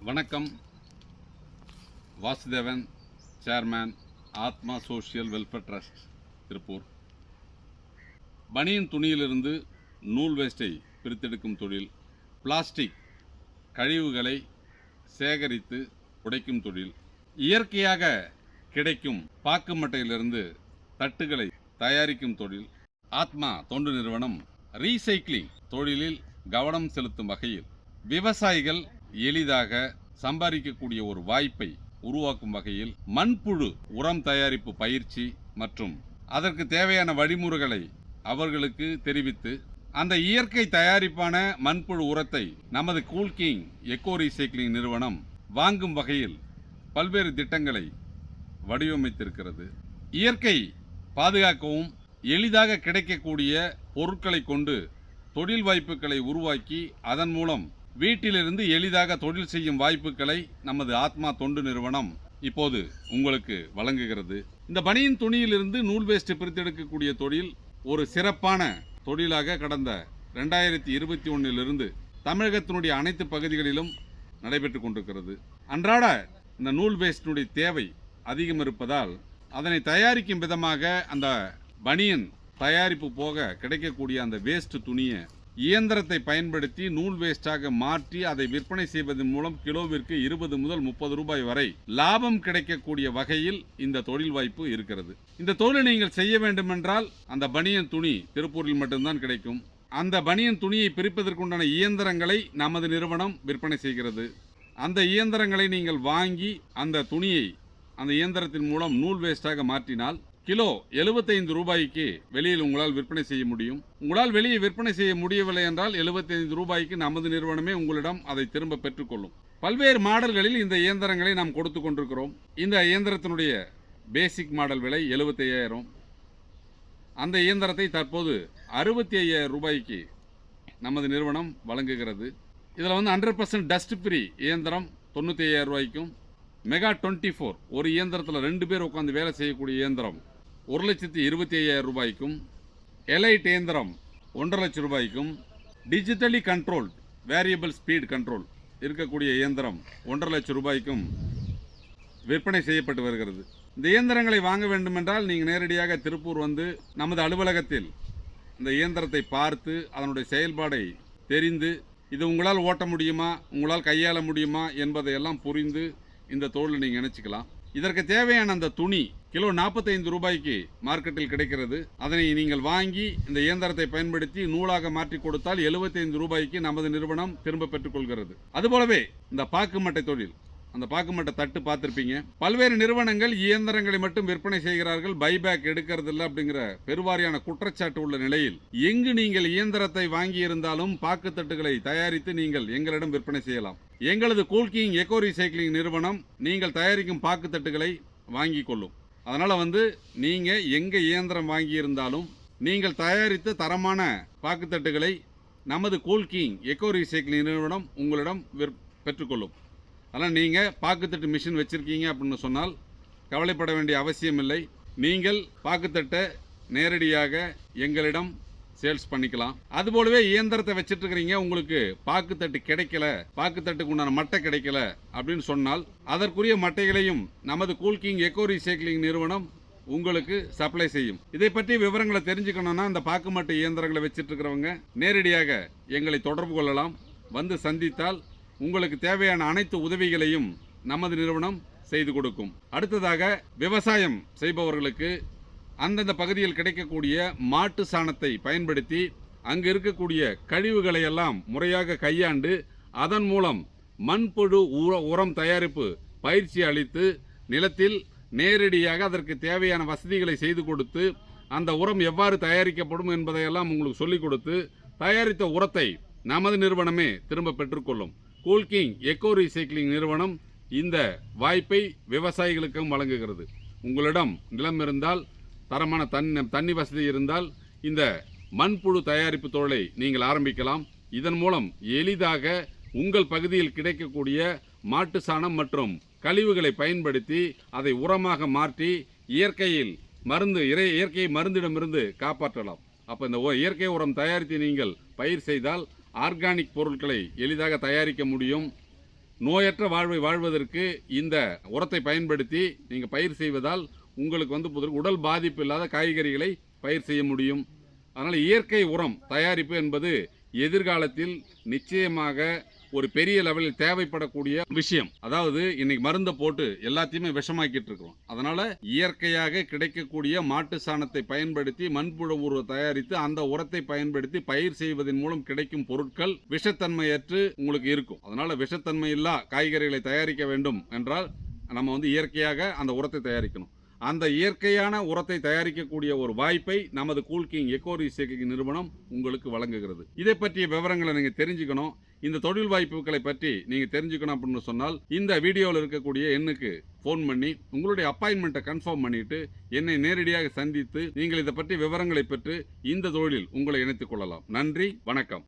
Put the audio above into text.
வணக்கம். வாசுதேவன், சேர்மேன், ஆத்மா social welfare trust, Tiruppur. பனியன் துணியிலிருந்து நூல் வேஸ்ட்டை பிரித்தெடுக்கும் தொழில், பிளாஸ்டிக் கழிவுகளை சேகரித்து உடைக்கும் தொழில், இயற்கையாக கிடைக்கும் பாக்கு மட்டையிலிருந்து தட்டுகளை தயாரிக்கும் தொழில். ஆத்மா தொண்டு நிறுவனம் ரீசைக்ளிங் தொழிலில் கவனம் செலுத்தும் வகையில் விவசாயிகள் எளிதாக சம்பாதிக்கக்கூடிய ஒரு வாய்ப்பை உருவாக்கும் வகையில் மண்புழு உரம் தயாரிப்பு பயிற்சி மற்றும் அதற்கு தேவையான வழிமுறைகளை அவர்களுக்கு தெரிவித்து அந்த இயற்கை தயாரிப்பான மண்புழு உரத்தை நமது கூல்கிங் எக்கோ ரீசைக்ளிங் நிறுவனம் வாங்கும் வகையில் பல்வேறு திட்டங்களை வடிவமைத்திருக்கிறது. இயற்கை பாதுகாக்கவும் எளிதாக கிடைக்கக்கூடிய பொருட்களை கொண்டு தொழில் வாய்ப்புகளை உருவாக்கி அதன் மூலம் வீட்டிலிருந்து எளிதாக தொழில் செய்யும் வாய்ப்புகளை நமது ஆத்மா தொண்டு நிறுவனம் இப்போது உங்களுக்கு வழங்குகிறது. இந்த பனியன் துணியிலிருந்து நூல் வேஸ்ட் பிரித்தெடுக்கக்கூடிய தொழில் ஒரு சிறப்பான தொழிலாக கடந்த 2021 தமிழகத்தினுடைய அனைத்து பகுதிகளிலும் நடைபெற்று கொண்டிருக்கிறது. அன்றாட இந்த நூல் வேஸ்டினுடைய தேவை அதிகம் இருப்பதால் அதனை தயாரிக்கும் விதமாக அந்த பனியன் தயாரிப்பு போக கிடைக்கக்கூடிய அந்த வேஸ்ட் துணியை இயந்திரத்தை பயன்படுத்தி நூல் வேஸ்டாக மாற்றி அதை விற்பனை செய்வதன் மூலம் கிலோவிற்கு 20 முதல் 30 ரூபாய் வரை லாபம் கிடைக்கக்கூடிய வகையில் இந்த தொழில் வாய்ப்பு இருக்கிறது. இந்த தொழிலை நீங்கள் செய்ய வேண்டுமென்றால் அந்த பனியன் துணி திருப்பூரில் மட்டும்தான் கிடைக்கும். அந்த பனியன் துணியை பிரிப்பதற்குண்டான இயந்திரங்களை நமது நிறுவனம் விற்பனை செய்கிறது. அந்த இயந்திரங்களை நீங்கள் வாங்கி அந்த துணியை அந்த இயந்திரத்தின் மூலம் நூல் வேஸ்டாக மாற்றினால் கிலோ 75 ரூபாய்க்கு வெளியில் உங்களால் விற்பனை செய்ய முடியும். உங்களால் வெளியே விற்பனை செய்ய முடியவில்லை என்றால் 75 ரூபாய்க்கு நமது நிறுவனமே உங்களிடம் அதை திரும்ப பெற்றுக்கொள்ளும். பல்வேறு மாடல்களில் இந்த இயந்திரங்களை நாம் கொடுத்து கொண்டிருக்கிறோம். இந்த இயந்திரத்தினுடைய பேசிக் மாடல் விலை 75,000. அந்த இயந்திரத்தை தற்போது 65,000 ரூபாய்க்கு நமது நிறுவனம் வழங்குகிறது. இதில் 100% டஸ்ட் ஃப்ரீ இயந்திரம் 95,000 ரூபாய்க்கும், மெகா 24 ஒரு இயந்திரத்தில் 2 பேர் உட்காந்து வேலை செய்யக்கூடிய இயந்திரம் 1,25,000 ரூபாய்க்கும், எலைட் இயந்திரம் 1,50,000 லட்சம் ரூபாய்க்கும், digitally control variable speed control இருக்கக்கூடிய இயந்திரம் 1,50,000 லட்சம் ரூபாய்க்கும் விற்பனை செய்யப்பட்டு வருகிறது. இந்த இயந்திரங்களை வாங்க வேண்டுமென்றால் நீங்கள் நேரடியாக திருப்பூர் வந்து நமது அலுவலகத்தில் இந்த இயந்திரத்தை பார்த்து அதனுடைய செயல்பாடை தெரிந்து இது உங்களால் ஓட்ட முடியுமா, உங்களால் கையாள முடியுமா என்பதையெல்லாம் புரிந்து இந்த தொழிலை நீங்கள் நினைச்சுக்கலாம். இதற்கு தேவையான அந்த துணி கிலோ 45 ரூபாய்க்கு மார்க்கெட்டில் கிடைக்கிறது. அதனை நீங்கள் வாங்கி இந்த இயந்திரத்தை பயன்படுத்தி நூலாக மாற்றி கொடுத்தால் 75 ரூபாய்க்கு நமது நிறுவனம் திரும்ப பெற்றுக்கொள்கிறது. அதுபோலவே இந்த பாக்கு மட்டை தொழில், அந்த பாக்கு மட்டை தட்டு பார்த்துருப்பீங்க. பல்வேறு நிறுவனங்கள் இயந்திரங்களை மட்டும் விற்பனை செய்கிறார்கள், பைபேக் எடுக்கிறது இல்லை அப்படிங்கிற பெருவாரியான குற்றச்சாட்டு உள்ள நிலையில் எங்கு நீங்கள் இயந்திரத்தை வாங்கி இருந்தாலும் பாக்கு தட்டுகளை தயாரித்து நீங்கள் எங்களிடம் விற்பனை செய்யலாம். எங்களது கூல்கிங் எக்கோ ரீசைக்ளிங் நிறுவனம் நீங்கள் தயாரிக்கும் பாக்கு தட்டுகளை வாங்கி கொள்ளும். அதனால் நீங்கள் எங்கே இயந்திரம் வாங்கியிருந்தாலும் நீங்கள் தயாரித்த தரமான பாக்கு தட்டுகளை நமது கூல்கிங் எக்கோ ரீசைக்ளிங் நிறுவனம் உங்களிடம் பெற்றுக்கொள்ளும். அதனால் நீங்கள் பாக்குத்தட்டு மிஷின் வச்சுருக்கீங்க அப்படின்னு சொன்னால் கவலைப்பட வேண்டிய அவசியம் இல்லை. நீங்கள் பாக்குத்தட்டை நேரடியாக எங்களிடம் சேல்ஸ் பண்ணிக்கலாம். அதுபோலவே இயந்திரத்தை வச்சுட்டு இருக்கிறீங்க, உங்களுக்கு பாக்குத்தட்டு கிடைக்கல, பாக்குத்தட்டுக்கு உண்டான மட்டை கிடைக்கல அப்படின்னு சொன்னால் அதற்குரிய மட்டைகளையும் நமது கூல்கிங் எக்கோ ரீசைக்ளிங் நிறுவனம் உங்களுக்கு சப்ளை செய்யும். இதை பற்றி விவரங்களை தெரிஞ்சுக்கணும்னா இந்த பாக்கு மட்டை இயந்திரங்களை வச்சுட்டு இருக்கிறவங்க நேரடியாக எங்களை தொடர்பு கொள்ளலாம். வந்து சந்தித்தால் உங்களுக்கு தேவையான அனைத்து உதவிகளையும் நமது நிறுவனம் செய்து கொடுக்கும். அடுத்ததாக விவசாயம் செய்பவர்களுக்கு அந்தந்த பகுதியில் கிடைக்கக்கூடிய மாட்டு சாணத்தை பயன்படுத்தி அங்கு இருக்கக்கூடிய கழிவுகளை எல்லாம் முறையாக கையாண்டு அதன் மூலம் மண்புழு உரம் தயாரிப்பு பயிற்சி அளித்து நிலத்தில் நேரடியாக அதற்கு தேவையான வசதிகளை செய்து கொடுத்து அந்த உரம் எவ்வாறு தயாரிக்கப்படும் என்பதையெல்லாம் உங்களுக்கு சொல்லிக் கொடுத்து தயாரித்த உரத்தை நமது நிறுவனமே திரும்ப பெற்றுக்கொள்ளும். கூல்கிங் எக்கோ ரீசைக்ளிங் நிறுவனம் இந்த வாய்ப்பை விவசாயிகளுக்கும் வழங்குகிறது. உங்களிடம் நிலம் இருந்தால், தரமான தண்ணி வசதி இருந்தால் இந்த மண்புழு தயாரிப்பு தொழிலை நீங்கள் ஆரம்பிக்கலாம். இதன் மூலம் எளிதாக உங்கள் பகுதியில் கிடைக்கக்கூடிய மாட்டு சாணம் மற்றும் கழிவுகளை பயன்படுத்தி அதை உரமாக மாற்றி இயற்கை மருந்திடமிருந்து காப்பாற்றலாம். அப்போ இந்த இயற்கை உரம் தயாரித்து நீங்கள் பயிர் செய்தால் ஆர்கானிக் பொருட்களை எளிதாக தயாரிக்க முடியும். நோயற்ற வாழ்வை வாழ்வதற்கு இந்த உரத்தை பயன்படுத்தி நீங்கள் பயிர் செய்வதால் உங்களுக்கு வந்து உடல் பாதிப்பு இல்லாத காய்கறிகளை பயிர் செய்ய முடியும். அதனால் இயற்கை உரம் தயாரிப்பு என்பது எதிர்காலத்தில் நிச்சயமாக ஒரு பெரிய லெவலில் தேவைப்படக்கூடிய விஷயம். அதாவது இன்னைக்கு மருந்தை போட்டு எல்லாத்தையுமே விஷமாக்கிட்டு இருக்கிறோம். அதனால இயற்கையாக கிடைக்கக்கூடிய மாட்டு சாணத்தை பயன்படுத்தி மண்புழு உரம் தயாரித்து அந்த உரத்தை பயன்படுத்தி பயிர் செய்வதன் மூலம் கிடைக்கும் பொருட்கள் விஷத்தன்மையற்று உங்களுக்கு இருக்கும். அதனால விஷத்தன்மை இல்லா காய்கறிகளை தயாரிக்க வேண்டும் என்றால் நம்ம வந்து இயற்கையாக அந்த உரத்தை தயாரிக்கணும். அந்த இயற்கையான உரத்தை தயாரிக்கக்கூடிய ஒரு வாய்ப்பை நமது கூல்கிங் எக்கோ ரீசைக்ளிங் நிறுவனம் உங்களுக்கு வழங்குகிறது. இதை பற்றிய விவரங்களை நீங்கள் தெரிஞ்சுக்கணும். இந்த தொழில் வாய்ப்புகளை பற்றி நீங்கள் தெரிஞ்சுக்கணும் அப்படின்னு சொன்னால் இந்த வீடியோவில் இருக்கக்கூடிய எண்ணுக்கு ஃபோன் பண்ணி உங்களுடைய அப்பாயின்மெண்ட்டை கன்ஃபார்ம் பண்ணிட்டு என்னை நேரடியாக சந்தித்து நீங்கள் இதை பற்றி விவரங்களை பெற்று இந்த தொழிலில் உங்களை இணைத்துக் கொள்ளலாம். நன்றி, வணக்கம்.